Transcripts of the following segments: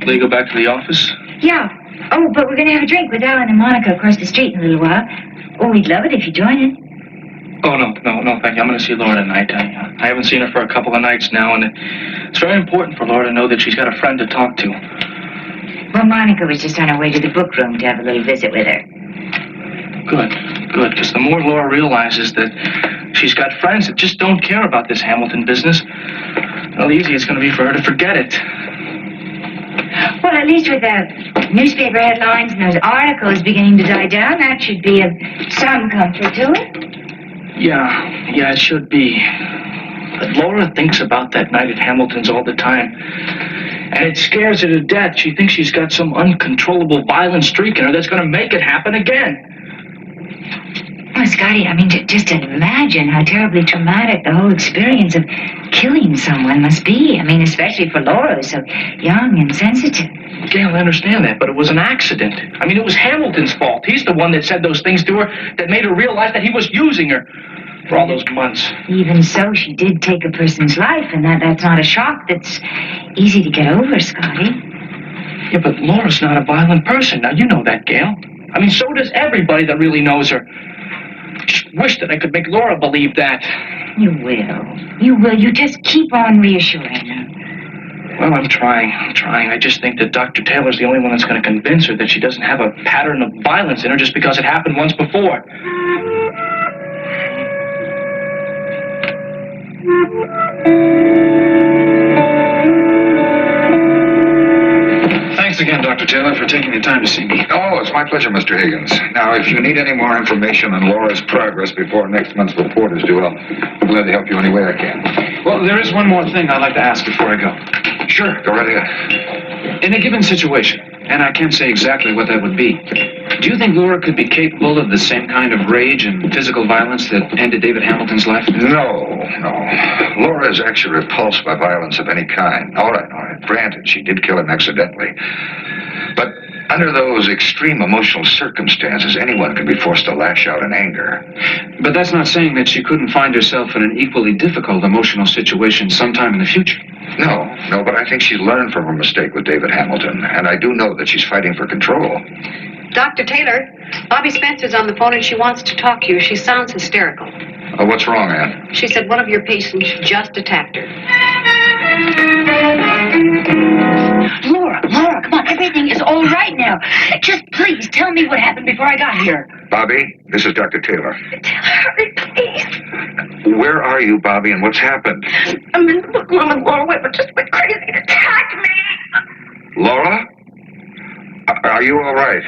Lesley go back to the office? Yeah. Oh, but we're going to have a drink with Alan and Monica across the street in a little while. Oh, we'd love it if you join us. Oh, no, thank you. I'm going to see Laura tonight. I haven't seen her for a couple of nights now, and it's very important for Laura to know that she's got a friend to talk to. Well, Monica was just on her way to the book room to have a little visit with her. Good, because the more Laura realizes that she's got friends that just don't care about this Hamilton business, well, the easier it's going to be for her to forget it. Well, at least with the newspaper headlines and those articles beginning to die down, that should be of some comfort to her. Yeah, it should be. But Laura thinks about that night at Hamilton's all the time. And it scares her to death. She thinks she's got some uncontrollable violent streak in her that's going to make it happen again. Oh, Scotty, I mean, just imagine how terribly traumatic the whole experience of killing someone must be. I mean, especially for Laura, who's so young and sensitive. Gail, I understand that, but it was an accident. I mean, it was Hamilton's fault. He's the one that said those things to her that made her realize that he was using her for all those months. Even so, she did take a person's life, and that's not a shock that's easy to get over, Scotty. Yeah, but Laura's not a violent person. Now, you know that, Gail. I mean, so does everybody that really knows her. I just wish that I could make Laura believe that. You will. You will. You just keep on reassuring her. Well, I'm trying. I just think that Dr. Taylor's the only one that's going to convince her that she doesn't have a pattern of violence in her just because it happened once before. Thanks again, Dr. Taylor, for taking the time to see me. Oh, it's my pleasure, Mr. Higgins. Now, if you need any more information on Laura's progress before next month's report is due, I'll be glad to help you any way I can. Well, there is one more thing I'd like to ask before I go. Sure, go right ahead. In a given situation, and I can't say exactly what that would be, do you think Laura could be capable of the same kind of rage and physical violence that ended David Hamilton's life? No. Laura is actually repulsed by violence of any kind. All right. Granted, she did kill him accidentally. But under those extreme emotional circumstances, anyone can be forced to lash out in anger. But that's not saying that she couldn't find herself in an equally difficult emotional situation sometime in the future. No, but I think she learned from her mistake with David Hamilton, and I do know that she's fighting for control. Dr. Taylor, Bobbie Spencer's on the phone and she wants to talk to you. She sounds hysterical. What's wrong, Ann? She said one of your patients just attacked her. Laura, come on. Everything is all right now. Just please tell me what happened before I got here. Bobbie, this is Dr. Taylor. Hurry, please. Where are you, Bobbie, and what's happened? I'm in the book room and Laura Whipper just went crazy and attacked me. Laura? Are you all right?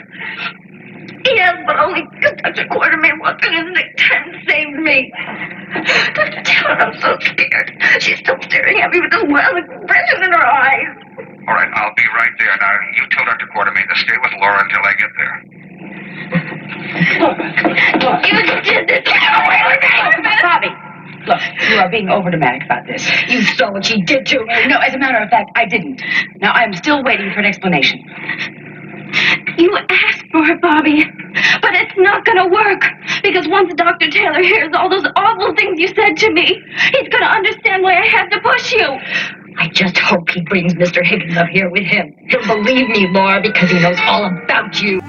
Yes, but only because Dr. Quartermain walked in his next and saved me. Dr. Taylor, I'm so scared. She's still staring at me with this wild expression in her eyes. All right, I'll be right there. Now, you tell Dr. Quartermain to stay with Laura until I get there. You did this. Get away with me! Bobbie, look, you are being overdramatic about this. You saw what she did to me. No, as a matter of fact, I didn't. Now, I'm still waiting for an explanation. You asked for it, Bobbie, but it's not gonna work, because once Dr. Taylor hears all those awful things you said to me, he's gonna understand why I had to push you. I just hope he brings Mr. Higgins up here with him. He'll believe me, Laura, because he knows all about you.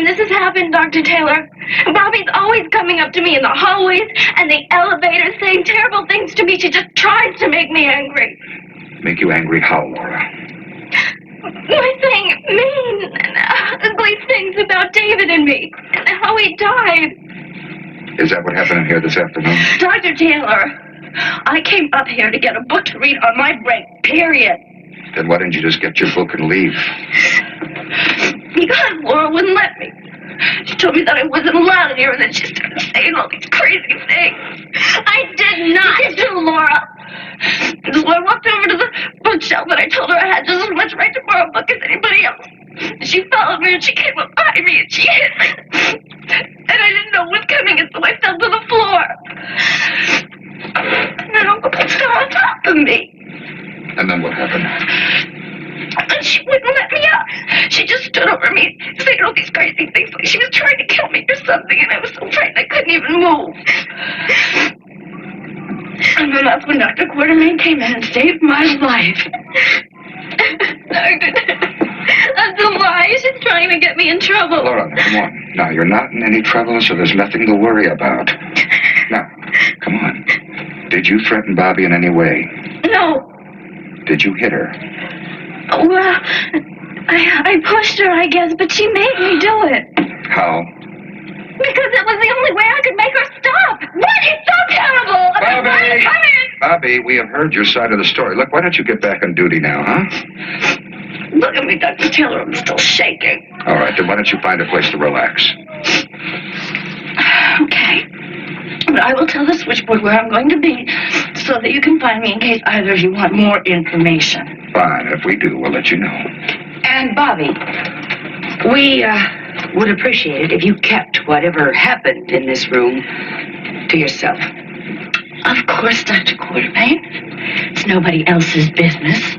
This has happened, Dr. Taylor. Bobbie's always coming up to me in the hallways and the elevators saying terrible things to me. She just tries to make me angry. Make you angry how, Laura? By saying mean and ugly things about David and me and how he died. Is that what happened in here this afternoon? Dr. Taylor, I came up here to get a book to read on my break, period. Then why didn't you just get your book and leave? Because Laura wouldn't let me. She told me that I wasn't allowed in here, and then she started saying all these crazy things. I did not. You did too, Laura. So I walked over to the bookshelf, and I told her I had just as much right to borrow a book as anybody else. She followed me, and she came up behind me, and she hit me. And I didn't know what was coming, and so I fell to the floor. And Uncle Scott of me. And then what happened? And she wouldn't let me out. She just stood over me, saying all these crazy things like she was trying to kill me or something, and I was so frightened I couldn't even move. And then that's when Dr. Quartermain came in and saved my life. That's a lie. She's trying to get me in trouble. Laura, come on. Now, you're not in any trouble, so there's nothing to worry about. Now, come on. Did you threaten Bobbie in any way? No. Did you hit her? Well, I pushed her, I guess, but she made me do it. How? Because it was the only way I could make her stop. What? It's so terrible. Bobbie! Come in. Bobbie, we have heard your side of the story. Look, why don't you get back on duty now, huh? Look at me, Dr. Taylor. I'm still shaking. All right, then why don't you find a place to relax? Okay. But I will tell the switchboard where I'm going to be so that you can find me in case either of you want more information. Fine. If we do, we'll let you know. And Bobbie, we would appreciate it if you kept whatever happened in this room to yourself. Of course, Dr. Quartermain. It's nobody else's business.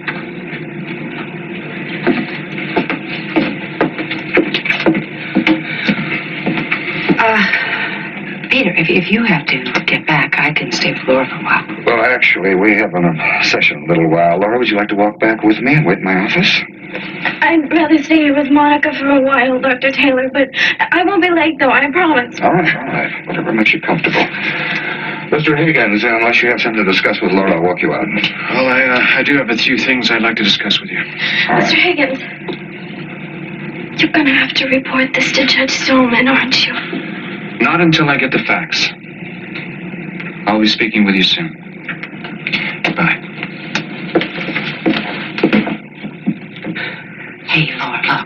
Peter, if you have to get back, I can stay with Laura for a while. Well, actually, we have a session in a little while. Laura, would you like to walk back with me and wait in my office? I'd rather stay here with Monica for a while, Dr. Taylor, but I won't be late, though, I promise. All right. Whatever makes you comfortable. Mr. Higgins, unless you have something to discuss with Laura, I'll walk you out. Well, I do have a few things I'd like to discuss with you. All right. Mr. Higgins, you're going to have to report this to Judge Stolman, aren't you? Not until I get the facts. I'll be speaking with you soon. Goodbye. Hey, Laura,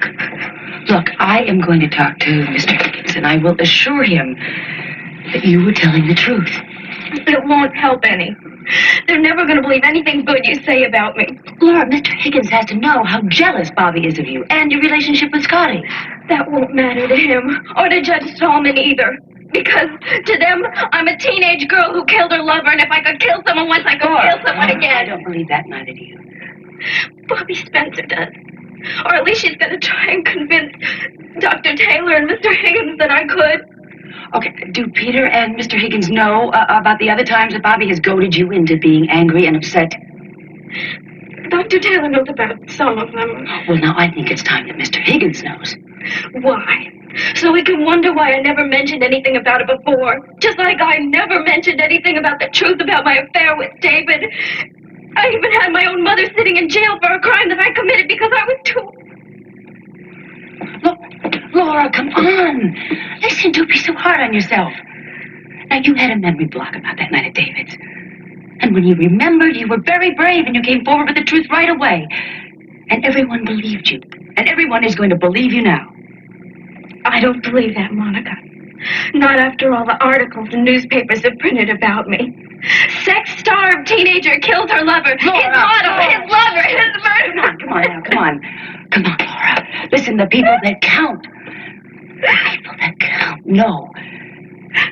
look, I am going to talk to Mr. Higgins, and I will assure him that you were telling the truth. It won't help any. They're never going to believe anything good you say about me. Laura, Mr. Higgins has to know how jealous Bobbie is of you and your relationship with Scotty. That won't matter to him or to Judge Stallman either. Because to them, I'm a teenage girl who killed her lover, and if I could kill someone once, I could kill someone I again. don't believe that, neither do you. Bobbie Spencer does. Or at least she's going to try and convince Dr. Taylor and Mr. Higgins that I could. Okay, do Peter and Mr. Higgins know about the other times that Bobbie has goaded you into being angry and upset? Dr. Taylor knows about some of them. Well, now I think it's time that Mr. Higgins knows. Why? So we can wonder why I never mentioned anything about it before. Just like I never mentioned anything about the truth about my affair with David. I even had my own mother sitting in jail for a crime that I committed because I was too... Look, Laura, come on. Listen, don't be so hard on yourself. Now, you had a memory block about that night at David's. And when you remembered, you were very brave and you came forward with the truth right away. And everyone believed you. And everyone is going to believe you now. I don't believe that, Monica. Not after all the articles and newspapers have printed about me. Sex-starved teenager kills her lover. Laura, his model, Laura. his lover, his murderer. Come on now, come on. Come on, Laura. Listen, the people that count. The people that count know.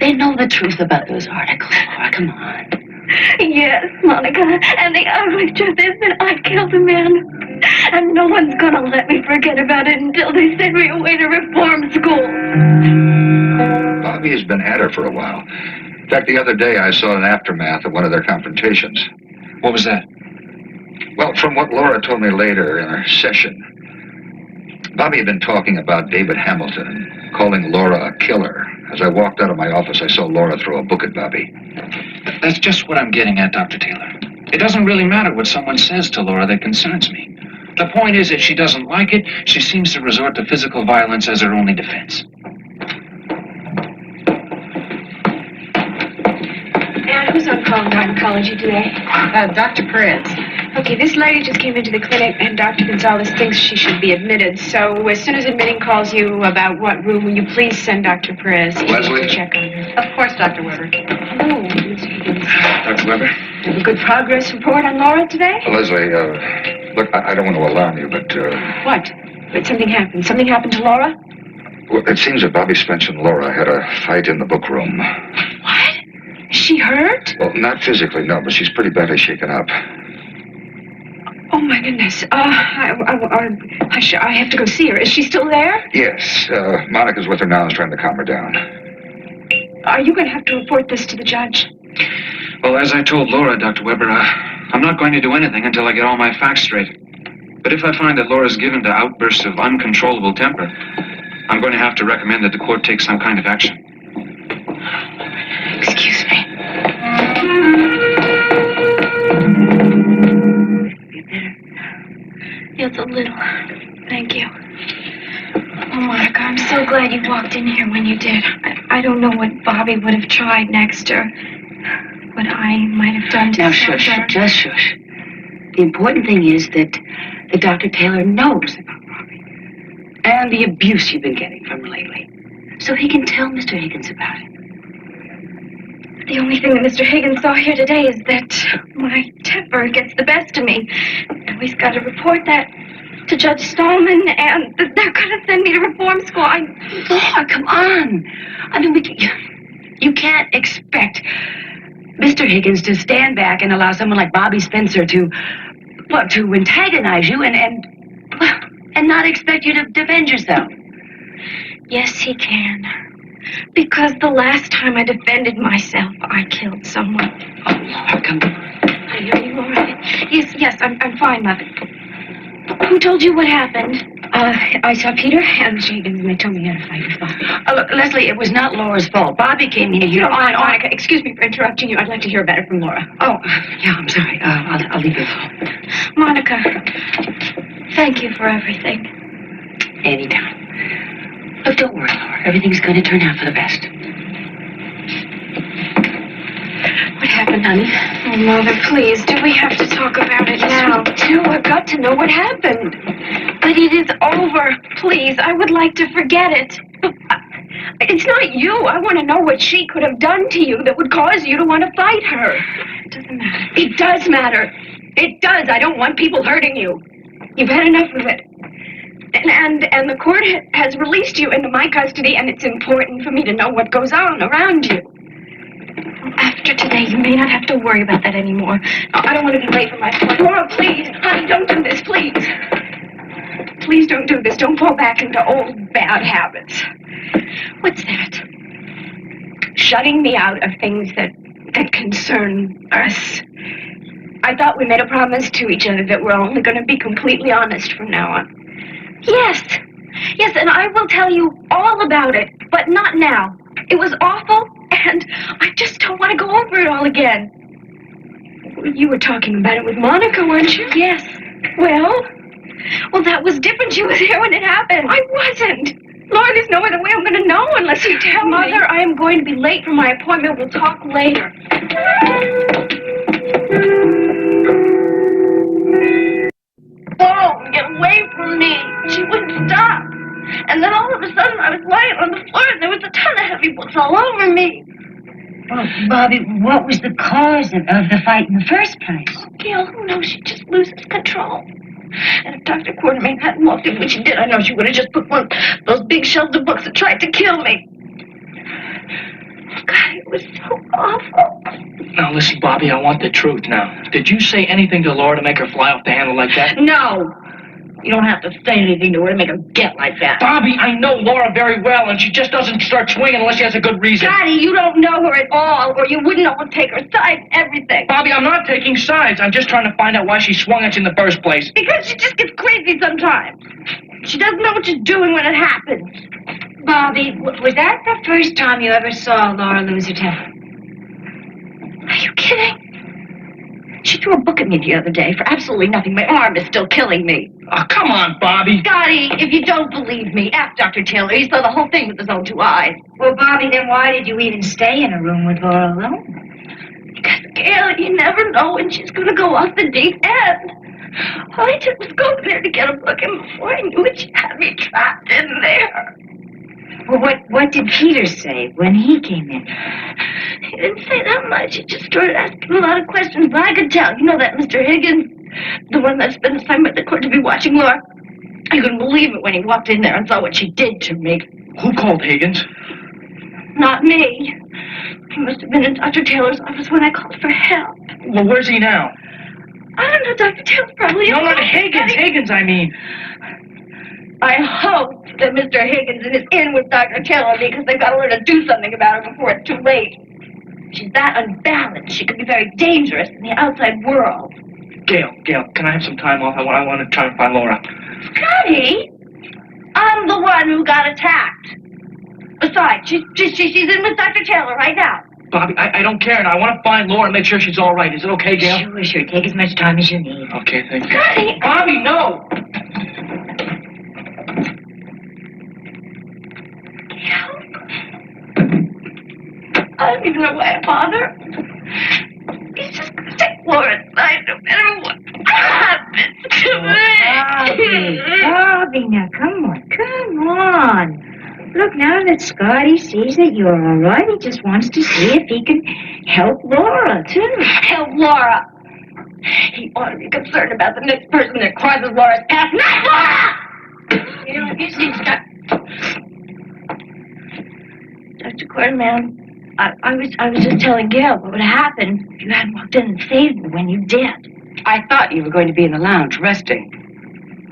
They know the truth about those articles, Laura. Come on. Yes, Monica. And the ugly truth is that I killed a man. And no one's gonna let me forget about it until they send me away to reform school. Bobbie has been at her for a while. In fact, the other day I saw an aftermath of one of their confrontations. What was that? Well, from what Laura told me later in our session, Bobbie had been talking about David Hamilton and calling Laura a killer. As I walked out of my office, I saw Laura throw a book at Bobbie. That's just what I'm getting at, Dr. Taylor. It doesn't really matter what someone says to Laura that concerns me. The point is, if she doesn't like it, she seems to resort to physical violence as her only defense. And who's on call in gynecology today? Dr. Perez. Okay, this lady just came into the clinic, and Dr. Gonzalez thinks she should be admitted. So as soon as admitting calls you about what room, will you please send Dr. Perez Lesley? to check on her? Of course, Dr. Weber. Hello, Miss Higgins. Dr. Weber? Have a good progress report on Laura today? Lesley, look, I don't want to alarm you, but, What? Did something happen? Something happened to Laura? well, it seems that Bobbie Spencer and Laura had a fight in the book room. What? Is she hurt? Well, not physically, no, but she's pretty badly shaken up. Oh, my goodness. I have to go see her. Is she still there? Yes, Monica's with her now and is trying to calm her down. Are you going to have to report this to the judge? Well, as I told Laura, Dr. Weber, I'm not going to do anything until I get all my facts straight. But if I find that Laura's given to outbursts of uncontrollable temper, I'm going to have to recommend that the court take some kind of action. Excuse me. Yes, a little. Thank you. Oh, Monica, I'm so glad you walked in here when you did. I don't know what Bobbie would have tried next, or what I might have done to Now, stop shush. her. Just shush. The important thing is that Dr. Taylor knows about Bobbie and the abuse you've been getting from her lately. So he can tell Mr. Higgins about it. The only thing that Mr. Higgins saw here today is that my temper gets the best of me. And we've got to report that to Judge Stallman, and they're going to send me to reform school. Laura, come on. I mean, you can't expect Mr. Higgins to stand back and allow someone like Bobbie Spencer to antagonize you and not expect you to defend yourself. Yes, he can. Because the last time I defended myself, I killed someone. Oh, Laura, come on. Are you all right? Yes, I'm fine, Mother. Who told you what happened? I saw Peter and Higgins, and they told me you had a fight with Bobbie. Look, Lesley, it was not Laura's fault. Bobbie came here. You don't mind, Monica, excuse me for interrupting you. I'd like to hear about it from Laura. Oh, yeah, I'm sorry. I'll leave you alone. Monica, thank you for everything. Anytime. Look, don't worry, Laura. Everything's going to turn out for the best. What happened, honey? Oh, Mother, please, do we have to talk about it now? No, I've got to know what happened. But it is over. Please, I would like to forget it. It's not you. I want to know what she could have done to you that would cause you to want to fight her. It doesn't matter. It does matter. It does. I don't want people hurting you. You've had enough of it. And the court has released you into my custody, and it's important for me to know what goes on around you. After today, you may not have to worry about that anymore. I don't want to be late for my appointment. Laura, please. Honey, don't do this, please. Please don't do this. Don't fall back into old bad habits. What's that? Shutting me out of things that concern us. I thought we made a promise to each other that we're only going to be completely honest from now on. Yes, and I will tell you all about it, but not now. It was awful, and I just don't want to go over it all again. You were talking about it with Monica, weren't you? Yes. Well, that was different. She was there when it happened. I wasn't. Laura, there's no other way I'm going to know unless you tell me. Mother, I am going to be late for my appointment. We'll talk later. Whoa, get away from me. She wouldn't stop. And then all of a sudden I was lying on the floor and there was a ton of heavy books all over me. Well, Bobbie, what was the cause of the fight in the first place? Gail, who knows? She just loses control. And if Dr. Quartermain hadn't walked in when she did, I know she would have just put one of those big shelves of books and tried to kill me. God, it was so awful. Now, listen, Bobbie, I want the truth now. Did you say anything to Laura to make her fly off the handle like that? No. You don't have to say anything to her to make her get like that. Bobbie, I know Laura very well, and she just doesn't start swinging unless she has a good reason. Daddy, you don't know her at all, or you wouldn't know what to take her side and everything. Bobbie, I'm not taking sides. I'm just trying to find out why she swung at you in the first place. Because she just gets crazy sometimes. She doesn't know what she's doing when it happens. Bobbie, was that the first time you ever saw Laura lose her temper? Are you kidding? She threw a book at me the other day for absolutely nothing. My arm is still killing me. Oh, come on, Bobbie. Scotty, if you don't believe me, ask Dr. Taylor. He saw the whole thing with his own two eyes. Well, Bobbie, then why did you even stay in a room with Laura alone? Because, Gail, you never know when she's going to go off the deep end. All I did was go there to get a book, and before I knew it, she had me trapped in there. Well, what did Peter say when he came in? He didn't say that much. He just started asking a lot of questions, but I could tell. You know that Mr. Higgins, the one that's been assigned by the court to be watching Laura? I couldn't believe it when he walked in there and saw what she did to me. Who called Higgins? Not me. He must have been in Dr. Taylor's office when I called for help. Well, where's he now? I don't know, Dr. Taylor probably... No, not Higgins, I mean. I hope that Mr. Higgins is in with Dr. Taylor because they've got to learn to do something about her before it's too late. She's that unbalanced. She could be very dangerous in the outside world. Gail, can I have some time off? I want to try and find Laura. Scotty, I'm the one who got attacked. Besides, she's in with Dr. Taylor right now. Bobbie, I don't care, and I want to find Laura and make sure she's all right. Is it okay, Gail? Sure. Take as much time as you need. Okay, thank you. Scotty! Bobbie, no! I don't even know why I bother. He's just going to take Laura's side no matter what happens to me. Bobbie, now come on. Look, now that Scotty sees that you're all right, he just wants to see if he can help Laura, too. Help Laura. He ought to be concerned about the next person that crosses Laura's path, not Laura! You know, you see, Scott... Dr. Quarterman, I was just telling Gail what would happen if you hadn't walked in and saved me when you did. I thought you were going to be in the lounge resting.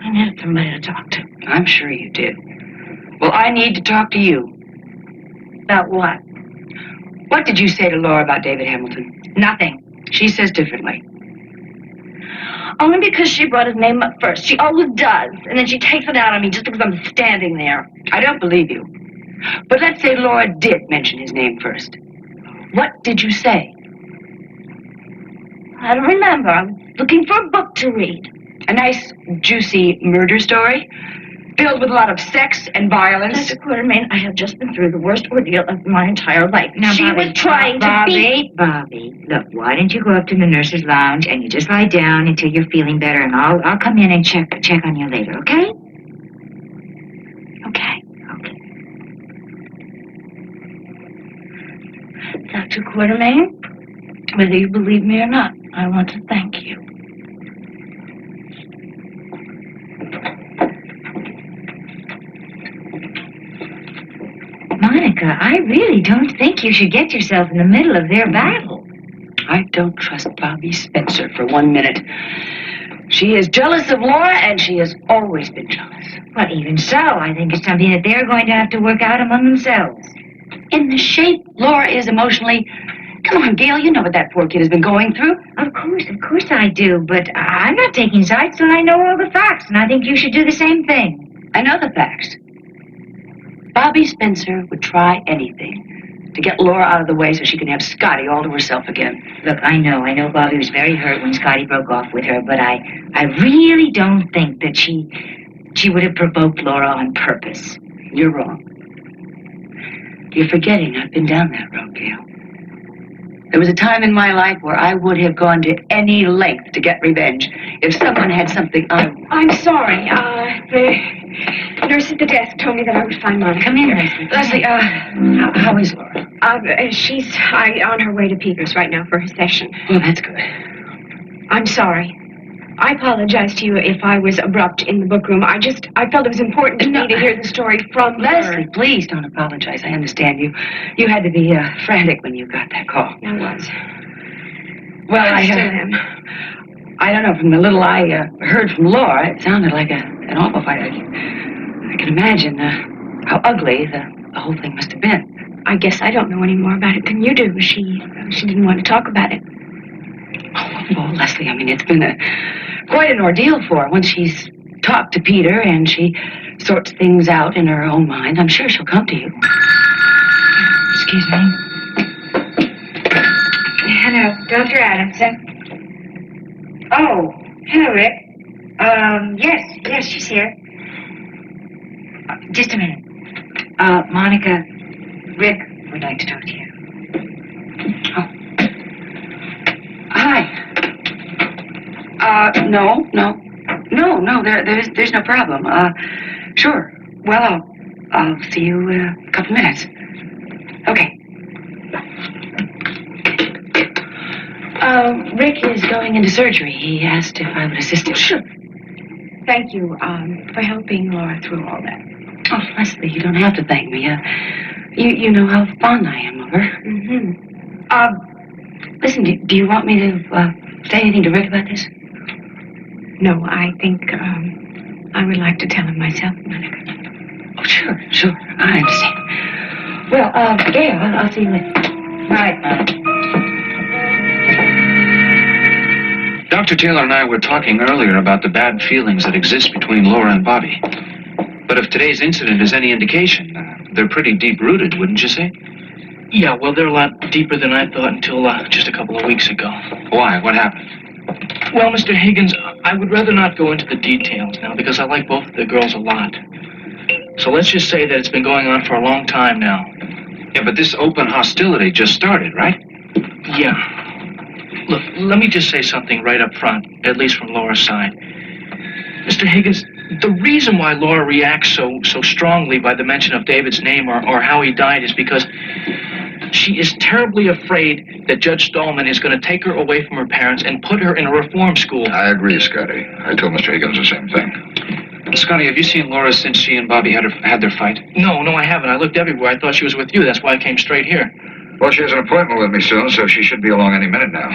I needed somebody to talk to. I'm sure you did. Well, I need to talk to you. About what? What did you say to Laura about David Hamilton? Nothing. She says differently. Only because she brought his name up first. She always does. And then she takes it out on me just because I'm standing there. I don't believe you. But let's say Laura did mention his name first. What did you say? I don't remember. I was looking for a book to read. A nice, juicy murder story? Filled with a lot of sex and violence? Dr. Quartermain, I have just been through the worst ordeal of my entire life. Now, she Bobbie, was trying to be... Bobbie, look, why don't you go up to the nurse's lounge and you just lie down until you're feeling better, and I'll come in and check on you later, okay? Okay. Dr. Quartermain, whether you believe me or not, I want to thank you. Monica, I really don't think you should get yourself in the middle of their battle. I don't trust Bobbie Spencer for 1 minute. She is jealous of Laura, and she has always been jealous. Well, even so, I think it's something that they're going to have to work out among themselves. In the shape Laura is emotionally... Come on, Gail, you know what that poor kid has been going through. Of course I do, but I'm not taking sides till I know all the facts, and I think you should do the same thing. I know the facts. Bobbie Spencer would try anything to get Laura out of the way so she can have Scotty all to herself again. Look, I know Bobbie was very hurt when Scotty broke off with her, but I really don't think that she would have provoked Laura on purpose. You're wrong. You're forgetting I've been down that road, Gail. There was a time in my life where I would have gone to any length to get revenge if someone had something on... I'm sorry. The nurse at the desk told me that I would find Monica. Come in, Lesley. Lesley, how is Laura? She's on her way to Peters right now for her session. Well, that's good. I'm sorry. I apologize to you if I was abrupt in the book room. I felt it was important to me to hear the story from Lesley, her. please don't apologize. I understand you. You had to be frantic when you got that call. I was. Well, I still am. I don't know. From the little I heard from Laura, it sounded like an awful fight. I can imagine how ugly the whole thing must have been. I guess I don't know any more about it than you do. She didn't want to talk about it. Oh, Lesley, I mean, it's been quite an ordeal for her. Once she's talked to Peter and she sorts things out in her own mind, I'm sure she'll come to you. Excuse me. Hello, Dr. Adamson. Oh, hello, Rick. Yes, she's here. Just a minute. Monica, Rick would like to talk to you. Oh. Hi. No, there's no problem. Sure. Well, I'll see you in a couple minutes. Okay. Rick is going into surgery. He asked if I would assist him. Sure. Thank you for helping Laura through all that. Oh, Lesley, you don't have to thank me. You know how fond I am of her. Listen, do you want me to say anything to Rick about this? No, I think I would like to tell him myself, Monica. Oh, sure. I understand. Well, Gail, I'll see you later. All right, Mom. Dr. Taylor and I were talking earlier about the bad feelings that exist between Laura and Bobbie. But if today's incident is any indication, they're pretty deep-rooted, wouldn't you say? Yeah, well, they're a lot deeper than I thought until just a couple of weeks ago. Why? What happened? Well, Mr. Higgins, I would rather not go into the details now because I like both of the girls a lot. So let's just say that it's been going on for a long time now. Yeah, but this open hostility just started, right? Yeah. Look, let me just say something right up front, at least from Laura's side. Mr. Higgins, the reason why Laura reacts so strongly by the mention of David's name or how he died is because she is terribly afraid that Judge Stallman is going to take her away from her parents and put her in a reform school. I agree, Scotty. I told Mr. Higgins the same thing. Scotty, have you seen Laura since she and Bobbie had their fight? No, I haven't. I looked everywhere. I thought she was with you. That's why I came straight here. Well, she has an appointment with me soon, so she should be along any minute now.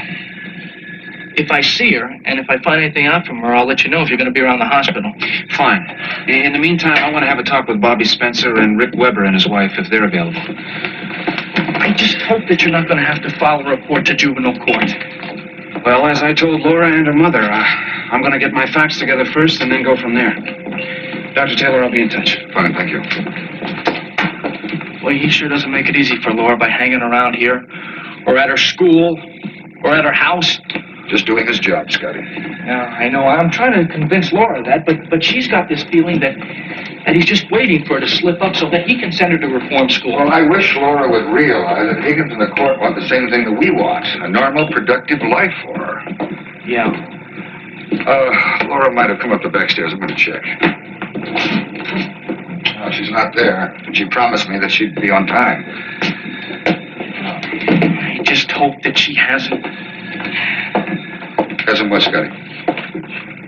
If I see her, and if I find anything out from her, I'll let you know if you're going to be around the hospital. Fine. In the meantime, I want to have a talk with Bobbie Spencer and Rick Weber and his wife if they're available. I just hope that you're not going to have to file a report to juvenile court. Well, as I told Laura and her mother, I'm going to get my facts together first and then go from there. Dr. Taylor, I'll be in touch. Fine, thank you. Well, he sure doesn't make it easy for Laura by hanging around here, or at her school, or at her house. Just doing his job, Scotty. Yeah, I know. I'm trying to convince Laura that, but she's got this feeling that he's just waiting for her to slip up so that he can send her to reform school. Well, I wish Laura would realize that Higgins and the court want the same thing that we want, a normal, productive life for her. Yeah. Laura might have come up the back stairs. I'm going to check. No, she's not there. She promised me that she'd be on time. I just hope that she hasn't. Hasn't what, Scotty?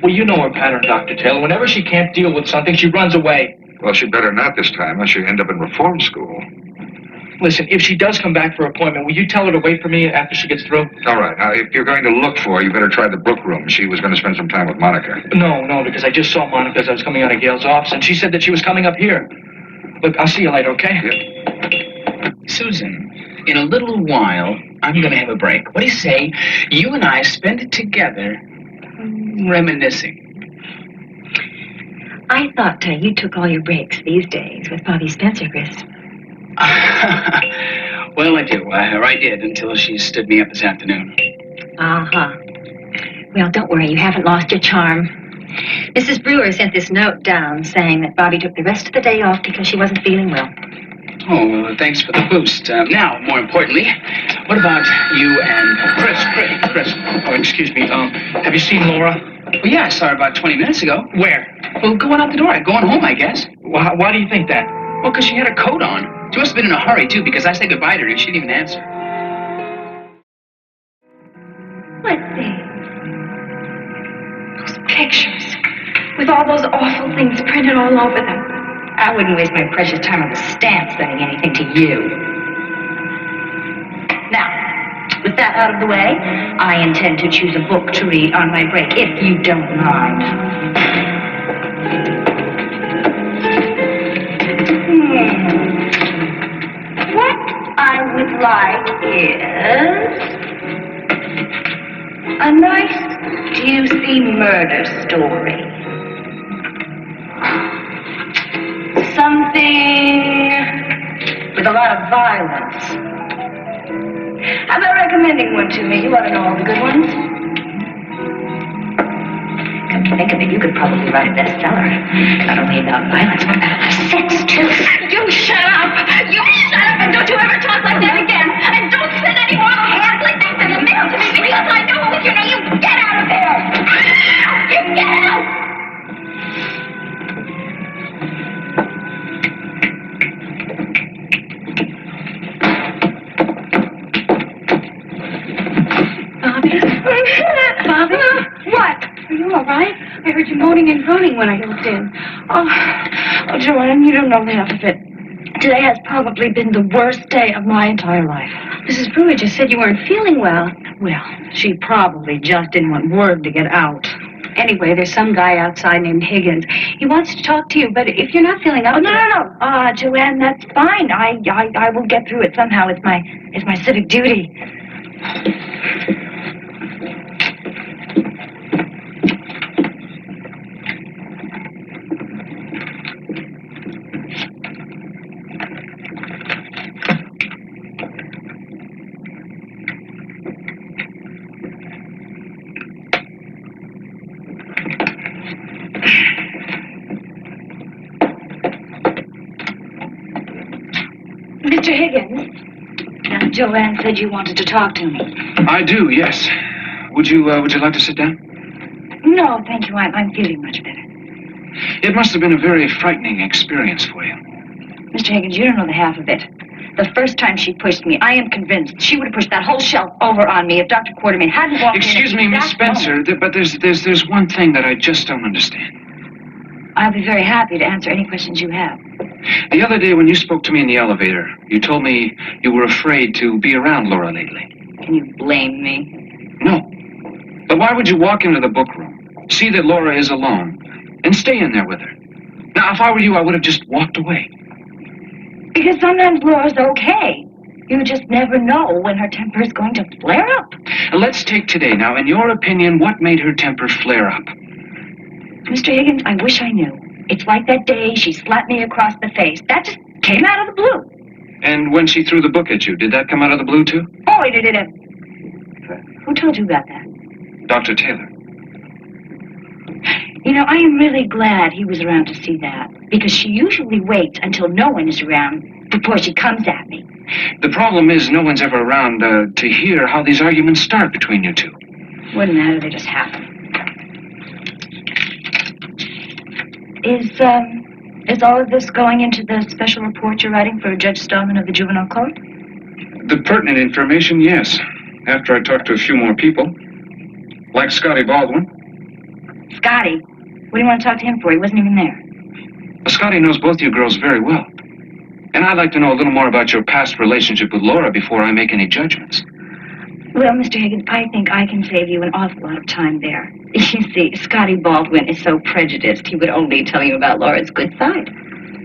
Well, you know her pattern, Dr. Taylor. Whenever she can't deal with something, she runs away. Well, she'd better not this time, or she'll end up in reform school. Listen, if she does come back for an appointment, will you tell her to wait for me after she gets through? All right. Now, if you're going to look for her, you better try the Brook room. She was going to spend some time with Monica. No, because I just saw Monica as I was coming out of Gail's office, and she said that she was coming up here. Look, I'll see you later, okay? Yep. Susan, in a little while, I'm going to have a break. What do you say? You and I spend it together, reminiscing. I thought you took all your breaks these days with Bobbie Spencer, Chris. Well, I do. Or I did until she stood me up this afternoon. Uh-huh. Well, don't worry. You haven't lost your charm. Mrs. Brewer sent this note down saying that Bobbie took the rest of the day off because she wasn't feeling well. Oh, well, thanks for the boost. Now, more importantly, what about you and Chris. Oh, excuse me. Have you seen Laura? Well, yeah, I saw her about 20 minutes ago. Where? Well, going out the door. Going home, I guess. Why do you think that? Well, because she had her coat on. She must have been in a hurry, too, because I said goodbye to her and she didn't even answer. Let's see. Those pictures, with all those awful things printed all over them. I wouldn't waste my precious time on the stamp sending anything to you. Now, with that out of the way, I intend to choose a book to read on my break, if you don't mind. What I would like is a nice, juicy murder story. Something with a lot of violence. How about recommending one to me? You ought to know all the good ones. Come to think of it, you could probably write a bestseller. Not only about violence, but about sex, too. You shut up! You shut up and don't you ever talk like that again! And don't send any more horribly things in the mail to me because I know you know you get out of here! You get out! Bobbie? What? Are you all right? I heard you moaning and groaning when I looked in. Oh, Joanne, you don't know half of it. Today has probably been the worst day of my entire life. Mrs. Brewer just said you weren't feeling well. Well, she probably just didn't want word to get out. Anyway, there's some guy outside named Higgins. He wants to talk to you, but if you're not feeling up... Oh, no. Joanne, that's fine. I will get through it somehow. It's my civic duty. Mr. Higgins. Now, Joanne said you wanted to talk to me. I do, yes. Would you like to sit down? No, thank you. I'm feeling much better. It must have been a very frightening experience for you. Mr. Higgins, you don't know the half of it. The first time she pushed me, I am convinced she would have pushed that whole shelf over on me if Dr. Quartermain hadn't walked in. Excuse me, Miss Spencer, but there's one thing that I just don't understand. I'll be very happy to answer any questions you have. The other day when you spoke to me in the elevator, you told me you were afraid to be around Laura lately. Can you blame me? No. But why would you walk into the book room, see that Laura is alone, and stay in there with her? Now, if I were you, I would have just walked away. Because sometimes Laura's okay. You just never know when her temper is going to flare up. Let's take today. Now, in your opinion, what made her temper flare up? Mr. Higgins, I wish I knew. It's like that day she slapped me across the face. That just came out of the blue. And when she threw the book at you, did that come out of the blue, too? Oh, it did. Who told you about that? Dr. Taylor. You know, I am really glad he was around to see that, because she usually waits until no one is around before she comes at me. The problem is no one's ever around to hear how these arguments start between you two. Wouldn't matter, they just happen. Is all of this going into the special report you're writing for Judge Stallman of the Juvenile Court? The pertinent information, yes. After I talked to a few more people. Like Scotty Baldwin. Scotty? What do you want to talk to him for? He wasn't even there. Scotty knows both you girls very well. And I'd like to know a little more about your past relationship with Laura before I make any judgments. Well, Mr. Higgins, I think I can save you an awful lot of time there. You see, Scotty Baldwin is so prejudiced, he would only tell you about Laura's good side.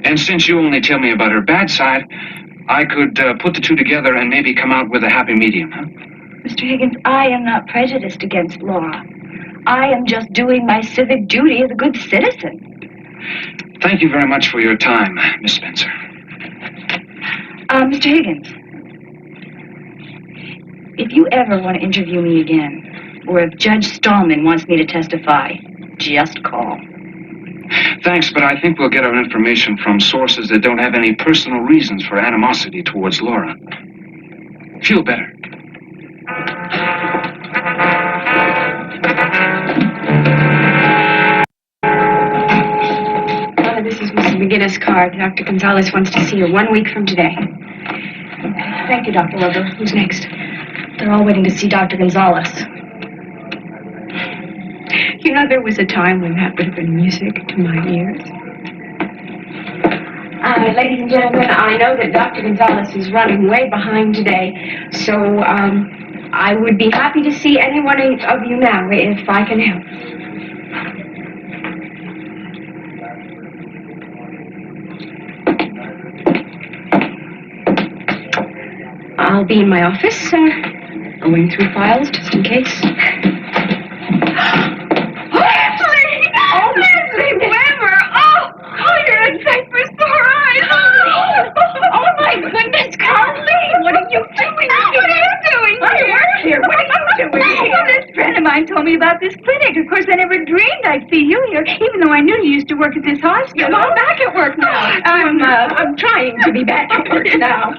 And since you only tell me about her bad side, I could put the two together and maybe come out with a happy medium, huh? Mr. Higgins, I am not prejudiced against Laura. I am just doing my civic duty as a good citizen. Thank you very much for your time, Miss Spencer. Mr. Higgins, if you ever want to interview me again, or if Judge Stallman wants me to testify, just call. Thanks, but I think we'll get our information from sources that don't have any personal reasons for animosity towards Laura. Feel better. This is Mrs. McGinnis' card. Dr. Gonzalez wants to see you 1 week from today. Thank you, Dr. Weber. Who's next? They're all waiting to see Dr. Gonzalez. You know, there was a time when that would have been music to my ears. Ladies and gentlemen, I know that Dr. Gonzalez is running way behind today, so I would be happy to see any one of you now if I can help. I'll be in my office, going through files just in case. Lesley! Oh, Lesley Weber! Oh, you're in paper sore eyes! Oh, my goodness, Coleen! What are you doing here? What are you doing here? What are you doing here? Well, this friend of mine told me about this clinic. Of course, I never dreamed I'd see you here, even though I knew you used to work at this hospital. I'm back at work now. I'm trying to be back at work now.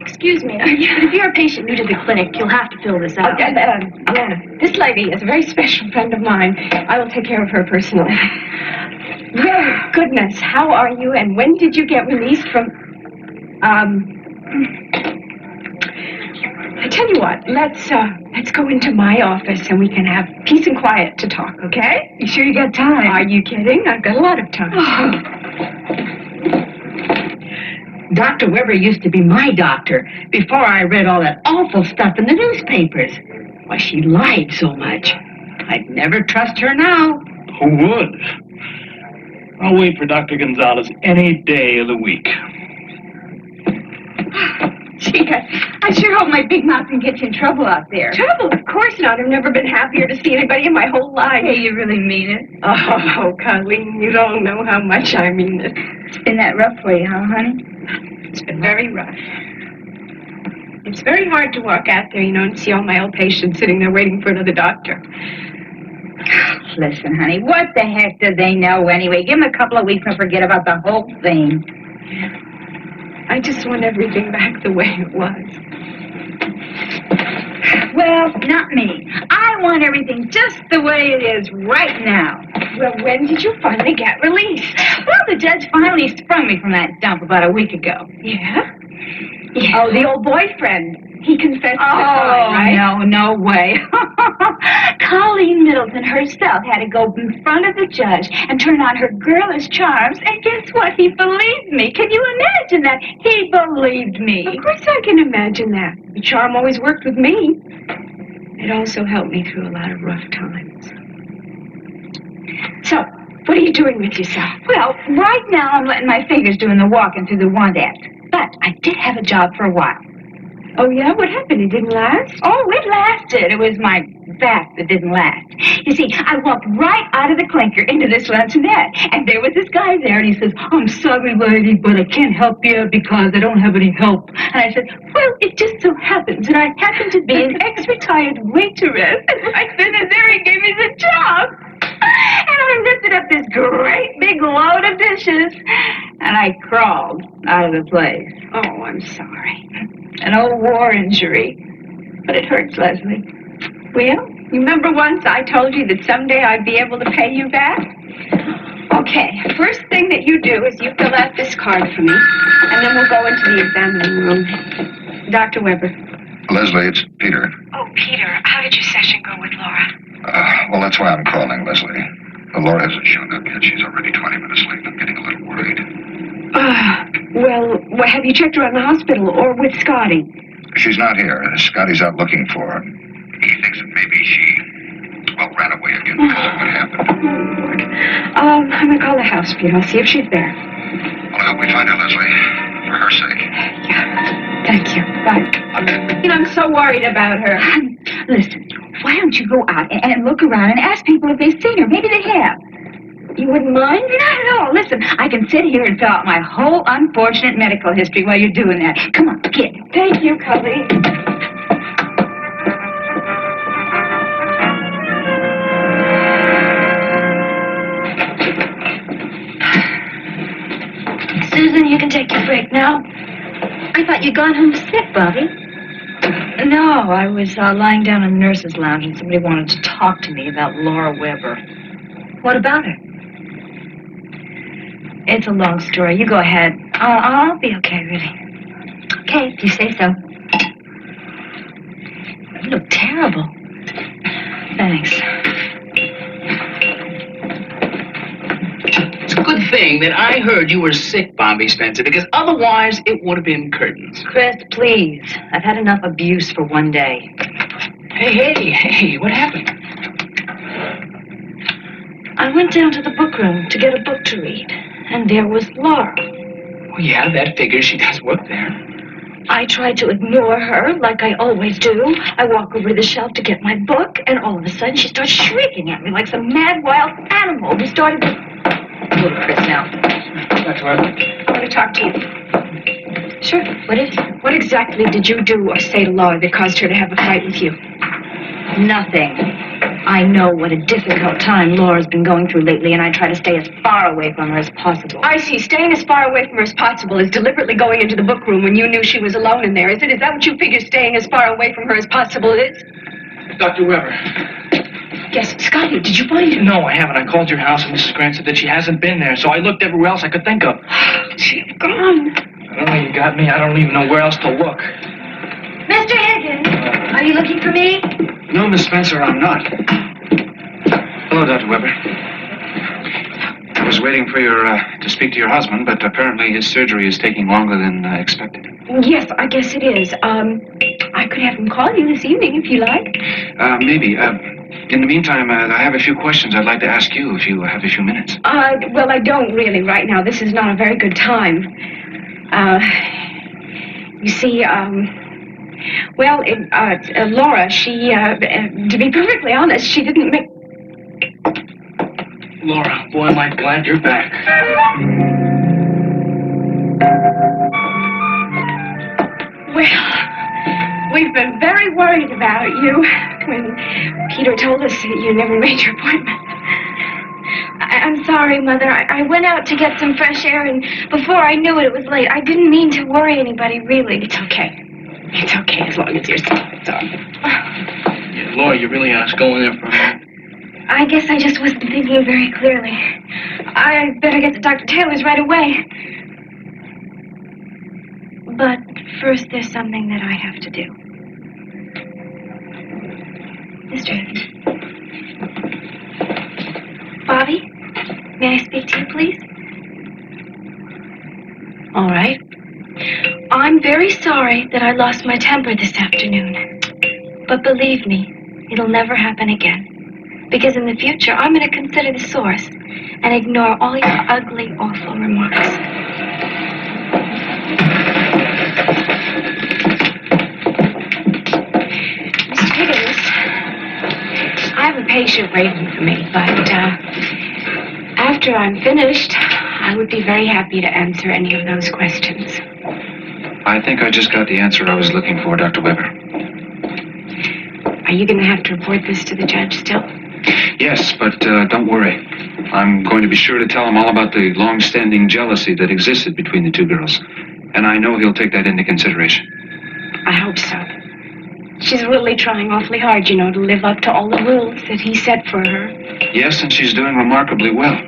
Excuse me. If you're a patient new to the clinic, you'll have to fill this out. This lady is a very special friend of mine. I will take care of her personally. Well, goodness, how are you? And when did you get released from... I tell you what, let's go into my office and we can have peace and quiet to talk, okay? You sure you got time? Are you kidding? I've got a lot of time. Dr. Weber used to be my doctor before I read all that awful stuff in the newspapers. Why, she lied so much. I'd never trust her now. Who would? I'll wait for Dr. Gonzalez any day of the week. Gee, I sure hope my big mouth didn't get you in trouble out there. Trouble? Of course not. I've never been happier to see anybody in my whole life. Hey, you really mean it? Oh, Coleen, you don't know how much I mean it. It's been that rough for you, huh, honey? It's been very rough. It's very hard to walk out there, and see all my old patients sitting there waiting for another doctor. Listen, honey, what the heck do they know anyway? Give them a couple of weeks and forget about the whole thing. I just want everything back the way it was. Well, not me. I want everything just the way it is right now. Well, when did you finally get released? Well, the judge finally sprung me from that dump about a week ago. Yeah? Oh, the old boyfriend. He confessed to the crime, right? No way. Coleen Middleton herself had to go in front of the judge and turn on her girlish charms, and guess what? He believed me. Can you imagine that? He believed me. Of course I can imagine that. The charm always worked with me. It also helped me through a lot of rough times. So, what are you doing with yourself? Well, right now I'm letting my fingers doing the walking through the want act. But I did have a job for a while. Oh, yeah? What happened? It didn't last? Oh, it lasted. It was my back that didn't last. You see, I walked right out of the clinker into this luncheonette, and there was this guy there, and he says, "I'm sorry, lady, but I can't help you because I don't have any help." And I said, "Well, it just so happens that I happen to be an ex-retired waitress." And right then and there, he gave me the job. And I lifted up this great big load of dishes, and I crawled out of the place. Oh, I'm sorry. An old war injury. But it hurts, Lesley. Well, you remember once I told you that someday I'd be able to pay you back? Okay, first thing that you do is you fill out this card for me, and then we'll go into the examining room. Dr. Weber. Lesley, it's Peter. Oh, Peter, how did your session go with Laura? Well, that's why I'm calling, Lesley. Laura hasn't shown up yet. She's already 20 minutes late. I'm getting a little worried. Well, have you checked her in the hospital or with Scotty? She's not here. Scotty's out looking for her. He thinks that maybe she, ran away again because of what happened. I'm going to call the house, Peter. I'll see if she's there. Well, I hope we find her, Lesley. For her sake. Yeah. Thank you. Bye. I'm so worried about her. Listen, why don't you go out and look around and ask people if they've seen her? Maybe they have. You wouldn't mind? Not at all. Listen, I can sit here and fill out my whole unfortunate medical history while you're doing that. Come on, kid. Thank you, Coleen. Susan, you can take your break now. I thought you'd gone home sick, Bobbie. No, I was lying down in the nurse's lounge and somebody wanted to talk to me about Laura Weber. What about her? It's a long story. You go ahead. I'll be okay, really. Okay, if you say so. You look terrible. Thanks. It's a good thing that I heard you were sick, Bobbie Spencer, because otherwise it would have been curtains. Chris, please. I've had enough abuse for one day. Hey, what happened? I went down to the book room to get a book to read, and there was Laura. Oh, yeah, that figures she does work there. I tried to ignore her like I always do. I walk over to the shelf to get my book, and all of a sudden she starts shrieking at me like some mad wild animal. We started to... Look, Chris, now. Dr. Weber? I want to talk to you. Sure, what is it? What exactly did you do or say to Laura that caused her to have a fight with you? Nothing. I know what a difficult time Laura's been going through lately, and I try to stay as far away from her as possible. I see. Staying as far away from her as possible is deliberately going into the book room when you knew she was alone in there, is it? Is that what you figure staying as far away from her as possible is? Dr. Weber. Yes, Scotty, did you find her? No, I haven't. I called your house, and Mrs. Grant said that she hasn't been there, so I looked everywhere else I could think of. She's gone. I don't know, you got me. I don't even know where else to look. Mr. Higgins, are you looking for me? No, Miss Spencer, I'm not. Hello, Dr. Weber. I was was waiting for your, to speak to your husband, but apparently his surgery is taking longer than expected. Yes, I guess it is. I could have him call you this evening if you like. Maybe. In the meantime, I have a few questions I'd like to ask you if you have a few minutes. Well, I don't really right now. This is not a very good time. You see, Laura, she, to be perfectly honest, she didn't make... Laura, boy, am I glad you're back. Well, we've been very worried about you when Peter told us that you never made your appointment. I'm sorry, Mother. I went out to get some fresh air, and before I knew it was late. I didn't mean to worry anybody, really. It's okay. It's okay as long as you're safe. It's all right. Yeah, Laura, you really asked going there for a minute. I guess I just wasn't thinking very clearly. I better get to Dr. Taylor's right away. But first, there's something that I have to do. Mr. Higgins. Bobbie, may I speak to you, please? All right. I'm very sorry that I lost my temper this afternoon. But believe me, it'll never happen again. Because in the future, I'm going to consider the source and ignore all your ugly, awful remarks. Mr. Higgins, I have a patient waiting for me, but after I'm finished, I would be very happy to answer any of those questions. I think I just got the answer I was looking for, Dr. Weber. Are you going to have to report this to the judge still? Yes, but don't worry. I'm going to be sure to tell him all about the long-standing jealousy that existed between the two girls. And I know he'll take that into consideration. I hope so. She's really trying awfully hard, to live up to all the rules that he set for her. Yes, and she's doing remarkably well.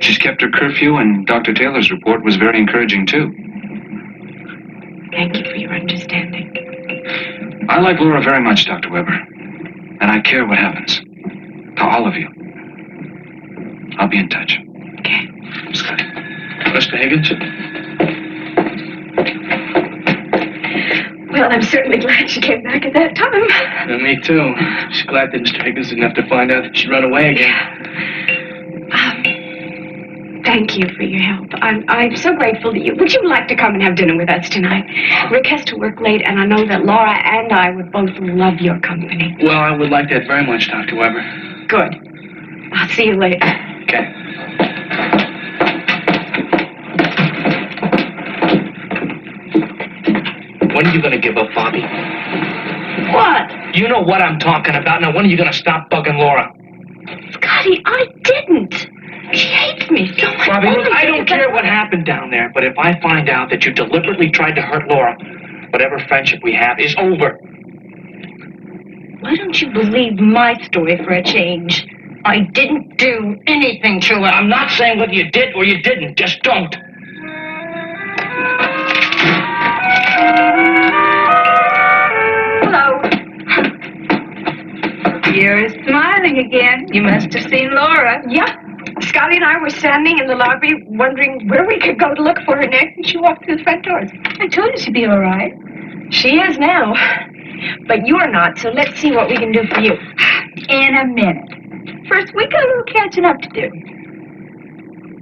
She's kept her curfew, and Dr. Taylor's report was very encouraging, too. Thank you for your understanding. I like Laura very much, Dr. Weber. And I care what happens. To all of you. I'll be in touch. Okay. Scott. Mr. Higgins? Well, I'm certainly glad she came back at that time. And me too. She's glad that Mr. Higgins didn't have to find out that she'd run away again. Thank you for your help. I'm so grateful to you. Would you like to come and have dinner with us tonight? Rick has to work late, and I know that Laura and I would both love your company. Well, I would like that very much, Dr. Weber. Good. I'll see you later. Okay. When are you going to give up, Bobbie? What? You know what I'm talking about. Now, when are you going to stop bugging Laura? Scotty, I didn't. She hates me so much. Bobbie, look, I don't care what happened down there, but if I find out that you deliberately tried to hurt Laura, whatever friendship we have is over. Why don't you believe my story for a change? I didn't do anything to her. I'm not saying whether you did or you didn't. Just don't. Hello. You're smiling again. You must have seen Laura. Yeah. Scotty and I were standing in the lobby wondering where we could go to look for her next, and she walked through the front doors. I told you she'd be all right. She is now. But you're not, so let's see what we can do for you. In a minute. First, we got a little catching up to do.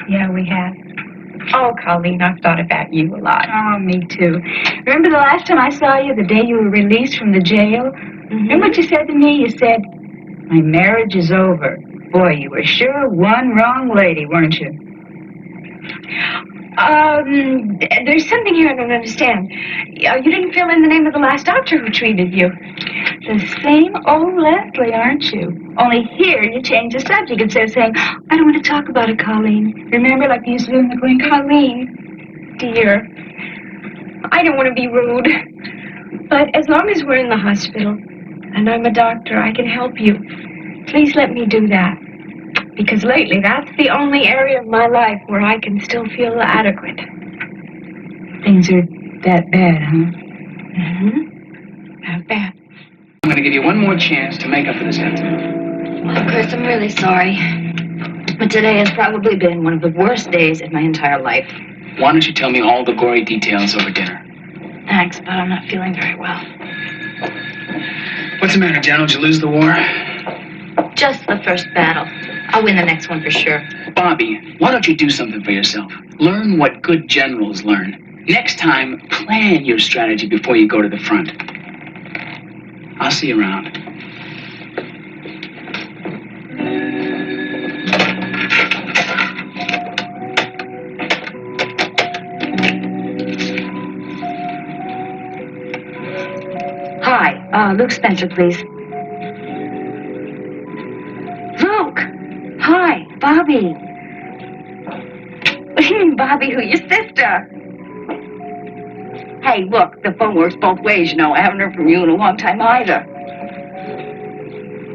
Yeah, we have. Oh, Coleen, I've thought about you a lot. Oh, me too. Remember the last time I saw you, the day you were released from the jail? Remember what you said to me? You said, my marriage is over. Boy, you were sure one wrong lady, weren't you? There's something here I don't understand. You didn't fill in the name of the last doctor who treated you. The same old Lesley, aren't you? Only here you change the subject instead of saying, I don't want to talk about it, Coleen. Remember, like you used to do in the Green Coleen, dear, I don't want to be rude, but as long as we're in the hospital and I'm a doctor, I can help you. Please let me do that. Because lately, that's the only area of my life where I can still feel adequate. Things are that bad, huh? Not bad. I'm going to give you one more chance to make up for this incident. Well, Chris, I'm really sorry. But today has probably been one of the worst days in my entire life. Why don't you tell me all the gory details over dinner? Thanks, but I'm not feeling very well. What's the matter, General? Did you lose the war? Just the first battle. I'll win the next one for sure. Bobbie, why don't you do something for yourself? Learn what good generals learn. Next time, plan your strategy before you go to the front. I'll see you around. Hi, Luke Spencer, please. Luke! Hi, Bobbie. What do you mean, Bobbie? Who? Your sister? Hey, look, the phone works both ways, you know. I haven't heard from you in a long time either.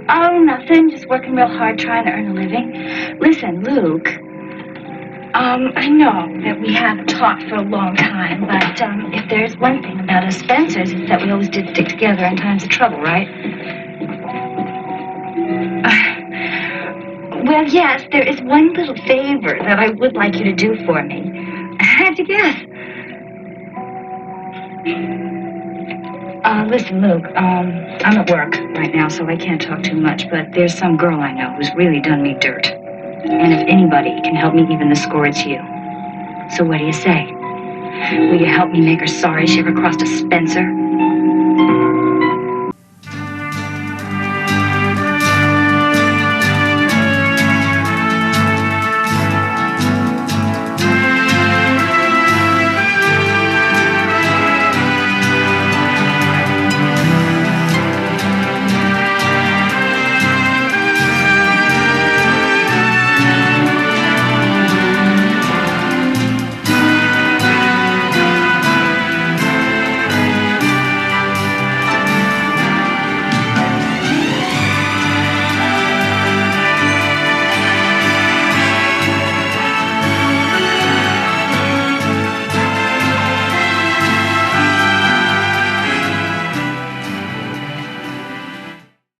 Oh, nothing. Just working real hard trying to earn a living. Listen, Luke. I know that we haven't talked for a long time, but if there's one thing about us Spencers, it's that we always did stick together in times of trouble, right? Well, yes, there is one little favor that I would like you to do for me. How'd you guess? Listen, Luke, I'm at work right now, so I can't talk too much, but there's some girl I know who's really done me dirt. And if anybody can help me even the score, it's you. So what do you say? Will you help me make her sorry she ever crossed a Spencer?